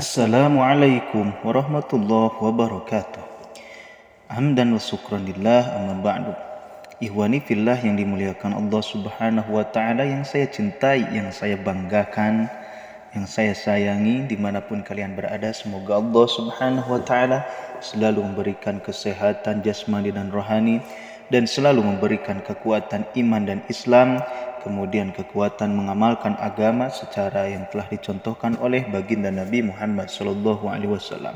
Assalamualaikum warahmatullahi wabarakatuh. Hamdan wa syukran lillah, amma ba'du. Ihwani fillah yang dimuliakan Allah subhanahu wa ta'ala, yang saya cintai, yang saya banggakan, yang saya sayangi dimanapun kalian berada. Semoga Allah subhanahu wa ta'ala selalu memberikan kesehatan jasmani dan rohani, dan selalu memberikan kekuatan iman dan Islam, kemudian kekuatan mengamalkan agama secara yang telah dicontohkan oleh baginda Nabi Muhammad SAW.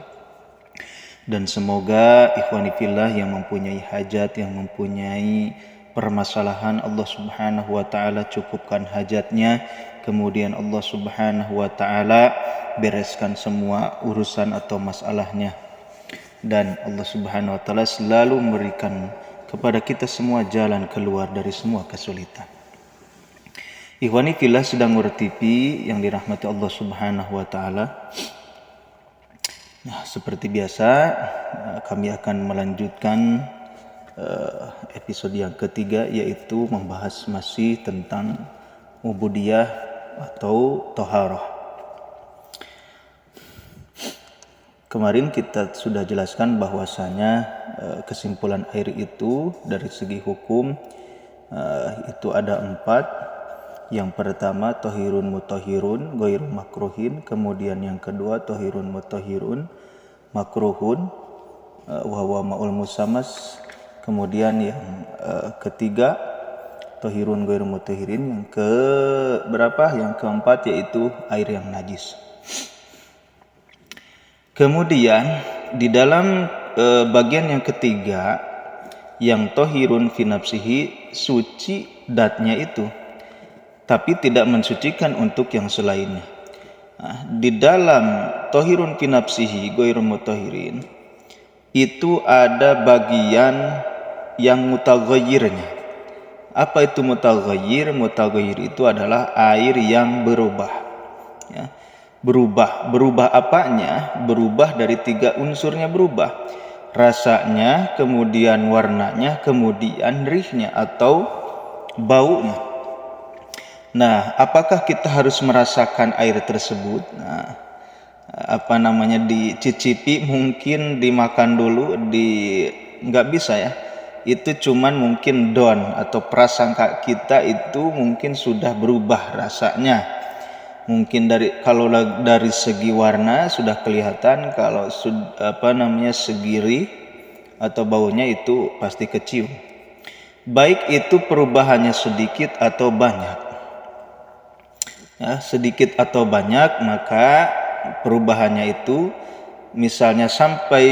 Dan semoga ikhwani fillah yang mempunyai hajat, yang mempunyai permasalahan, Allah subhanahu wa ta'ala cukupkan hajatnya, kemudian Allah subhanahu wa ta'ala bereskan semua urusan atau masalahnya, dan Allah subhanahu wa ta'ala selalu memberikan kepada kita semua jalan keluar dari semua kesulitan. Ikhwani fillah sedang TV yang dirahmati Allah subhanahu wa ta'ala. Nah, seperti biasa kami akan melanjutkan episode yang ketiga, yaitu membahas masih tentang ubudiyah atau toharah. Kemarin kita sudah jelaskan bahwasanya kesimpulan air itu dari segi hukum itu ada 4. Yang pertama tohirun mutahirun ghairu makruhin, kemudian yang kedua tohirun mutahirun makruhun wa huwa ma'ul musammas, kemudian yang ketiga tohirun ghairu mutahirin, yang yang keempat yaitu air yang najis. Kemudian di dalam bagian yang ketiga, yang tohirun fi nafsihi, suci datnya itu, tapi tidak mensucikan untuk yang selainnya. Nah, di dalam tohirun fi nafsihi ghairu mutahirin itu ada bagian yang mutaghayyirnya. Apa itu mutaghayyir? Mutaghayyir itu adalah air yang berubah. Ya. Berubah apanya? Berubah dari 3 unsurnya berubah. Rasanya, kemudian warnanya, kemudian rihnya atau baunya. Nah, apakah kita harus merasakan air tersebut? Nah, dicicipi, mungkin dimakan dulu, nggak bisa ya. Itu cuman mungkin don atau prasangka kita itu mungkin sudah berubah rasanya. Mungkin kalau dari segi warna sudah kelihatan, kalau segi rih atau baunya itu pasti kecium. Baik itu perubahannya sedikit atau banyak. Ya, sedikit atau banyak, maka perubahannya itu misalnya sampai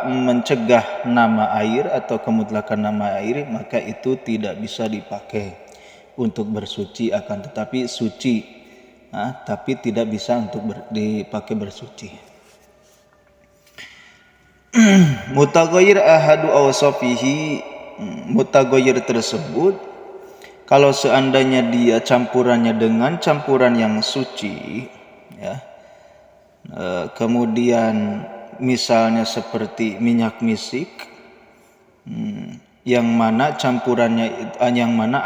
mencegah nama air atau kemutlakan nama air, maka itu tidak bisa dipakai untuk bersuci, akan tetapi suci, tapi tidak bisa untuk dipakai bersuci. Mutaghayyir ahadu awsafihi, mutaghayyir tersebut kalau seandainya dia campurannya dengan campuran yang suci, ya, kemudian misalnya seperti minyak misik, yang mana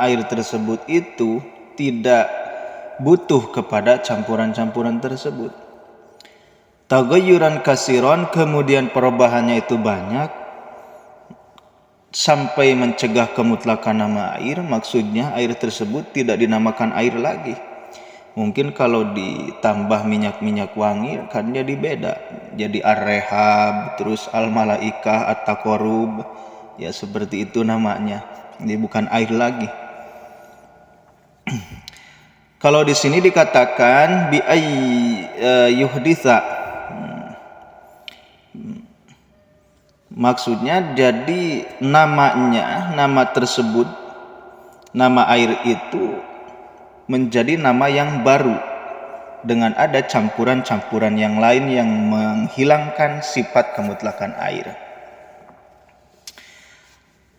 air tersebut itu tidak butuh kepada campuran-campuran tersebut. Taghayyuran kasiron, kemudian perubahannya itu banyak sampai mencegah kemutlakan nama air, maksudnya air tersebut tidak dinamakan air lagi. Mungkin kalau ditambah minyak-minyak wangi kan jadi beda, jadi ar-rehab, terus al-malaikah, at-taqarrub, ya seperti itu namanya. Ini bukan air lagi. Kalau di sini dikatakan bi yuhditsa, maksudnya jadi nama tersebut, nama air itu menjadi nama yang baru dengan ada campuran-campuran yang lain yang menghilangkan sifat kemutlakan air.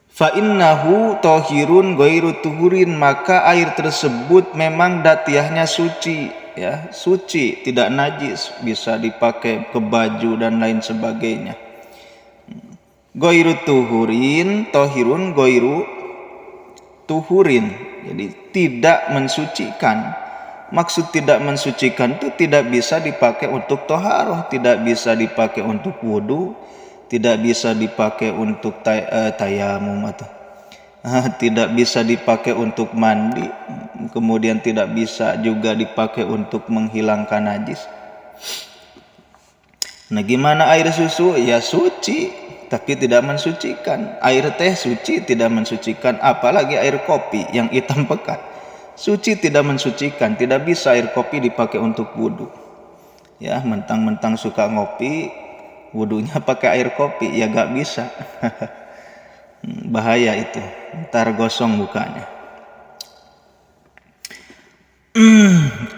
Fa innahu tahirun ghairu tuhurin, maka air tersebut memang datiahnya suci, ya, suci, tidak najis, bisa dipakai ke baju dan lain sebagainya. Ghairu tuhurin, tohirun ghairu tuhurin, jadi tidak mensucikan, Maksud tidak mensucikan itu tidak bisa dipakai untuk toharoh, tidak bisa dipakai untuk wudu, tidak bisa dipakai untuk tayamum atau tidak bisa dipakai untuk mandi, kemudian tidak bisa juga dipakai untuk menghilangkan najis. Nah, gimana air susu? Ya suci, tapi tidak mensucikan. Air teh suci, tidak mensucikan. Apalagi air kopi yang hitam pekat. Suci, tidak mensucikan. Tidak bisa air kopi dipakai untuk wudhu. Ya, mentang-mentang suka ngopi, wudhunya pakai air kopi. Ya gak bisa. Bahaya itu. Ntar gosong mukanya.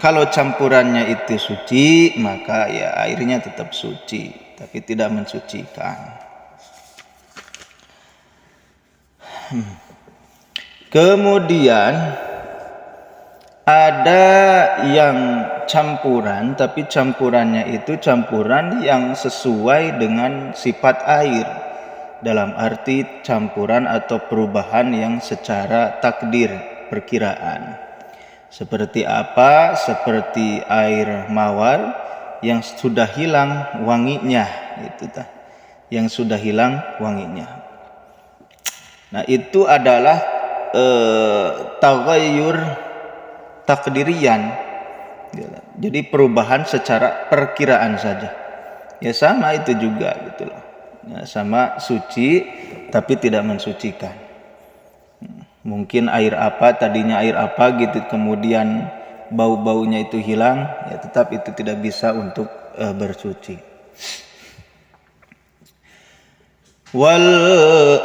Kalau campurannya itu suci, maka ya airnya tetap suci, tapi tidak mensucikan. Kemudian ada yang campuran, tapi campurannya itu campuran yang sesuai dengan sifat air, dalam arti campuran atau perubahan yang secara takdir, perkiraan. Seperti apa? Seperti air mawar yang sudah hilang wanginya, itu yang sudah hilang wanginya. Nah, itu adalah taghayyur takdirian. Jadi perubahan secara perkiraan saja. Ya sama itu juga gitu loh. Ya, sama suci tapi tidak mensucikan. Mungkin air apa, tadinya air apa gitu, kemudian bau-baunya itu hilang, ya tetap itu tidak bisa untuk bersuci. Wal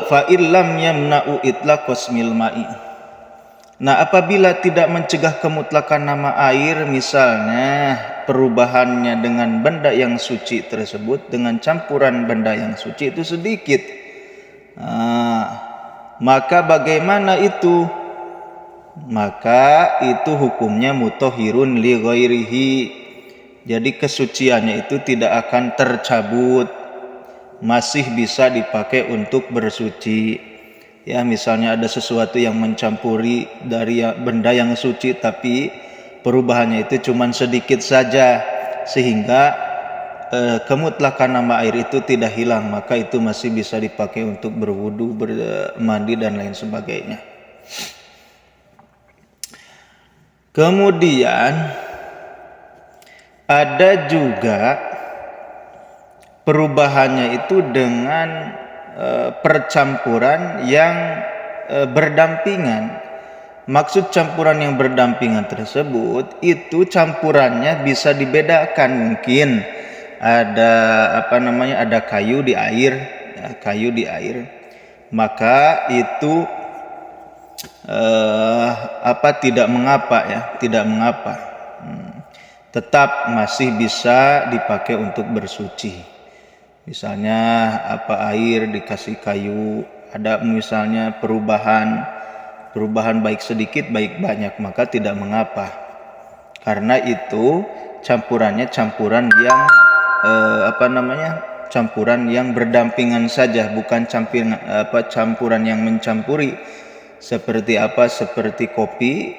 fa'il lam yamna'u itlaqas mil ma'i. Nah, apabila tidak mencegah kemutlakan nama air, misalnya perubahannya dengan benda yang suci tersebut dengan campuran benda yang suci itu sedikit, maka bagaimana itu? Maka itu hukumnya mutahhirun li ghairihi. Jadi kesuciannya itu tidak akan tercabut, masih bisa dipakai untuk bersuci. Ya, misalnya ada sesuatu yang mencampuri dari benda yang suci, tapi perubahannya itu cuma sedikit saja, sehingga kemutlakan nama air itu tidak hilang, maka itu masih bisa dipakai untuk berwudu, bermandi dan lain sebagainya. Kemudian ada juga perubahannya itu dengan percampuran yang berdampingan. Maksud campuran yang berdampingan tersebut itu campurannya bisa dibedakan. Mungkin ada ada kayu di air, ya, kayu di air. Maka itu tidak mengapa ya, tidak mengapa. Tetap masih bisa dipakai untuk bersuci. Misalnya air dikasih kayu, ada misalnya perubahan baik sedikit baik banyak, maka tidak mengapa. Karena itu campurannya campuran yang campuran yang berdampingan saja, bukan campuran yang mencampuri. Seperti seperti kopi,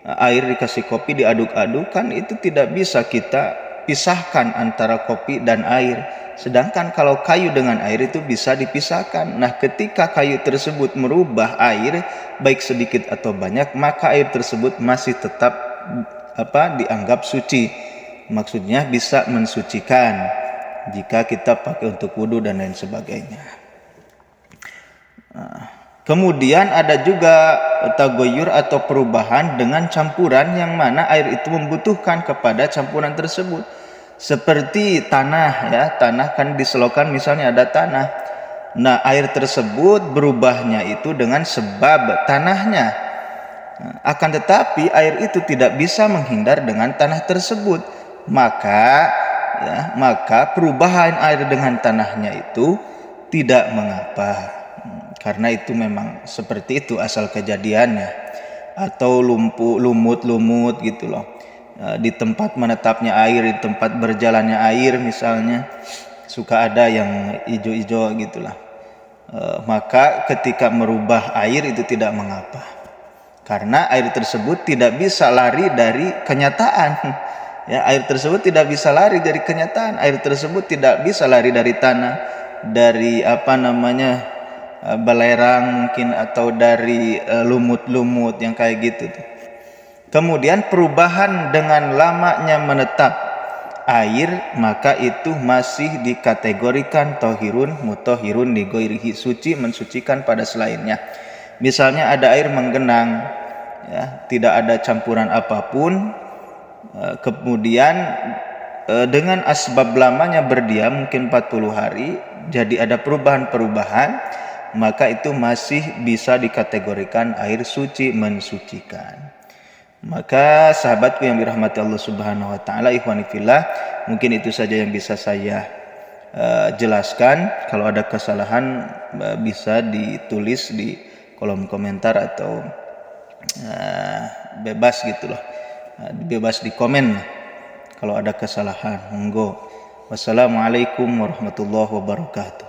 air dikasih kopi diaduk-aduk, kan itu tidak bisa kita pisahkan antara kopi dan air. Sedangkan kalau kayu dengan air itu bisa dipisahkan. Nah, ketika kayu tersebut merubah air baik sedikit atau banyak, maka air tersebut masih tetap dianggap suci. Maksudnya bisa mensucikan jika kita pakai untuk wudu dan lain sebagainya. Kemudian ada juga taghayyur atau perubahan dengan campuran yang mana air itu membutuhkan kepada campuran tersebut. Seperti tanah, ya, tanah kan di selokan misalnya ada tanah. Nah, air tersebut berubahnya itu dengan sebab tanahnya. Akan tetapi air itu tidak bisa menghindar dengan tanah tersebut. Maka perubahan air dengan tanahnya itu tidak mengapa. Karena itu memang seperti itu asal kejadiannya. Atau lumut gitu loh. Di tempat menetapnya air, di tempat berjalannya air misalnya, suka ada yang hijau-hijau gitulah. Maka ketika merubah air itu tidak mengapa. karena air tersebut tidak bisa lari dari kenyataan. Ya, air tersebut tidak bisa lari dari kenyataan, air tersebut tidak bisa lari dari tanah, dari belerang mungkin, atau dari lumut-lumut yang kayak gitu. Kemudian perubahan dengan lamanya menetap air, maka itu masih dikategorikan tohirun mutohirun ligoirihi, suci mensucikan pada selainnya. Misalnya ada air menggenang, ya, tidak ada campuran apapun, kemudian dengan asbab lamanya berdiam mungkin 40 hari, jadi ada perubahan-perubahan, maka itu masih bisa dikategorikan air suci mensucikan. Maka sahabatku yang dirahmati Allah Subhanahu wa taala, ikhwani fillah, mungkin itu saja yang bisa saya jelaskan. Kalau ada kesalahan bisa ditulis di kolom komentar atau bebas gitulah, bebas di komen kalau ada kesalahan. Monggo. Wassalamualaikum warahmatullahi wabarakatuh.